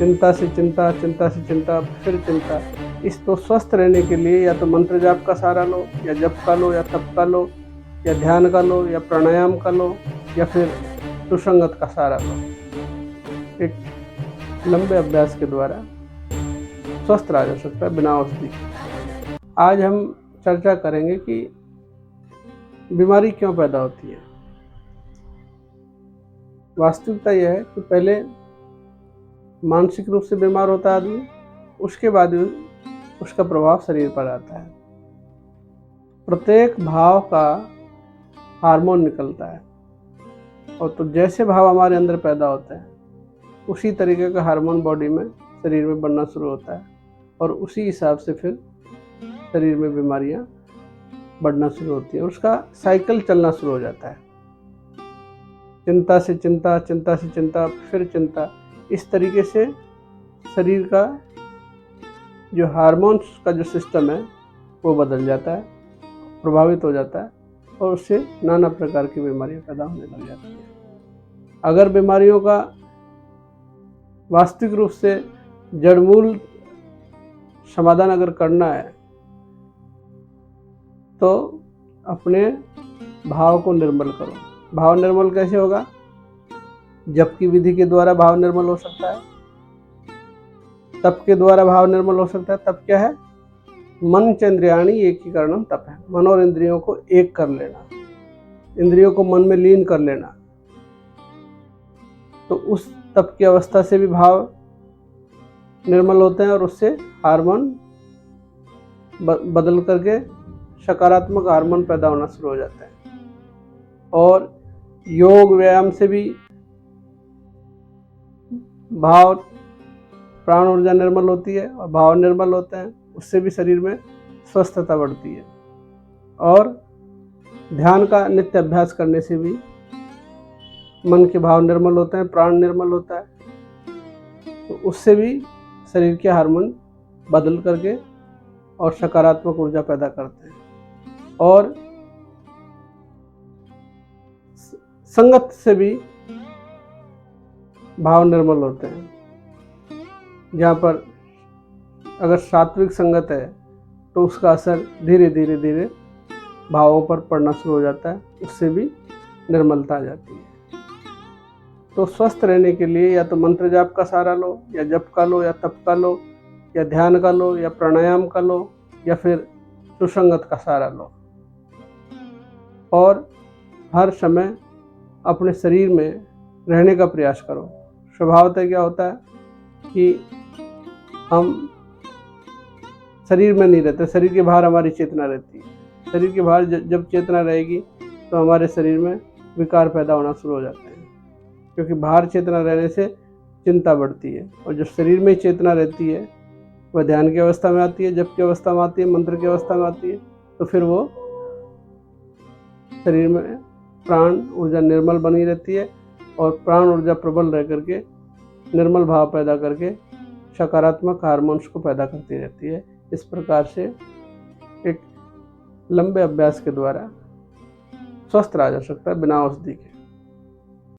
चिंता से चिंता, चिंता से चिंता, फिर चिंता। इस तो स्वस्थ रहने के लिए या तो मंत्र जाप का सहारा लो, या जप का लो, या तप का लो, या ध्यान का लो, या प्राणायाम का लो, या फिर सुसंगत का सहारा लो। एक लंबे अभ्यास के द्वारा स्वस्थ रहा जा सकता है बिना औषधि के। आज हम चर्चा करेंगे कि बीमारी क्यों पैदा होती है। वास्तविकता यह है कि पहले मानसिक रूप से बीमार होता है आदमी, उसके बाद उसका प्रभाव शरीर पर आता है। प्रत्येक भाव का हार्मोन निकलता है, और तो जैसे भाव हमारे अंदर पैदा होते हैं उसी तरीके का हार्मोन बॉडी में शरीर में बनना शुरू होता है, और उसी हिसाब से फिर शरीर में बीमारियां बढ़ना शुरू होती है। उसका साइकिल चलना शुरू हो जाता है। चिंता से चिंता, चिंता से चिंता, फिर चिंता। इस तरीके से शरीर का जो हार्मोन्स का जो सिस्टम है वो बदल जाता है, प्रभावित हो जाता है, और उससे नाना प्रकार की बीमारियां पैदा होने लग जाती हैं। अगर बीमारियों का वास्तविक रूप से जड़मूल समाधान अगर करना है तो अपने भाव को निर्मल करो। भाव निर्मल कैसे होगा? जप की विधि के द्वारा भाव निर्मल हो सकता है, तप के द्वारा भाव निर्मल हो सकता है। तप क्या है? मन चंद्रियाणी एकीकरणम तप है। मन और इंद्रियों को एक कर लेना, इंद्रियों को मन में लीन कर लेना। तो उस तप की अवस्था से भी भाव निर्मल होते हैं, और उससे हार्मोन बदल करके सकारात्मक हार्मोन पैदा होना शुरू हो जाता है। और योग व्यायाम से भी भाव प्राण ऊर्जा निर्मल होती है, और भाव निर्मल होते हैं, उससे भी शरीर में स्वस्थता बढ़ती है। और ध्यान का नित्य अभ्यास करने से भी मन के भाव निर्मल होते हैं, प्राण निर्मल होता है, तो उससे भी शरीर के हार्मोन बदल करके और सकारात्मक ऊर्जा पैदा करते हैं। और संगत से भी भाव निर्मल होते हैं। जहाँ पर अगर सात्विक संगत है तो उसका असर धीरे धीरे धीरे भावों पर पड़ना शुरू हो जाता है, उससे भी निर्मलता आ जाती है। तो स्वस्थ रहने के लिए या तो मंत्र जाप का सहारा लो, या जप का लो, या तप का लो, या ध्यान का लो, या प्राणायाम का लो, या फिर सुसंगत का सहारा लो। और हर समय अपने शरीर में रहने का प्रयास करो। स्वभावतः क्या होता है कि हम शरीर में नहीं रहते, शरीर के बाहर हमारी चेतना रहती है। शरीर के बाहर जब चेतना रहेगी तो हमारे शरीर में विकार पैदा होना शुरू हो जाते हैं, क्योंकि बाहर चेतना रहने से चिंता बढ़ती है। और जब शरीर में चेतना रहती है, वह ध्यान की अवस्था में आती है, जप की अवस्था में आती है, मंत्र की अवस्था में आती है, तो फिर वो शरीर में प्राण ऊर्जा निर्मल बनी रहती है, और प्राण ऊर्जा प्रबल रह करके निर्मल भाव पैदा करके सकारात्मक हार्मोन्स को पैदा करती रहती है। इस प्रकार से एक लंबे अभ्यास के द्वारा स्वस्थ रहा जा सकता है बिना औषधि के।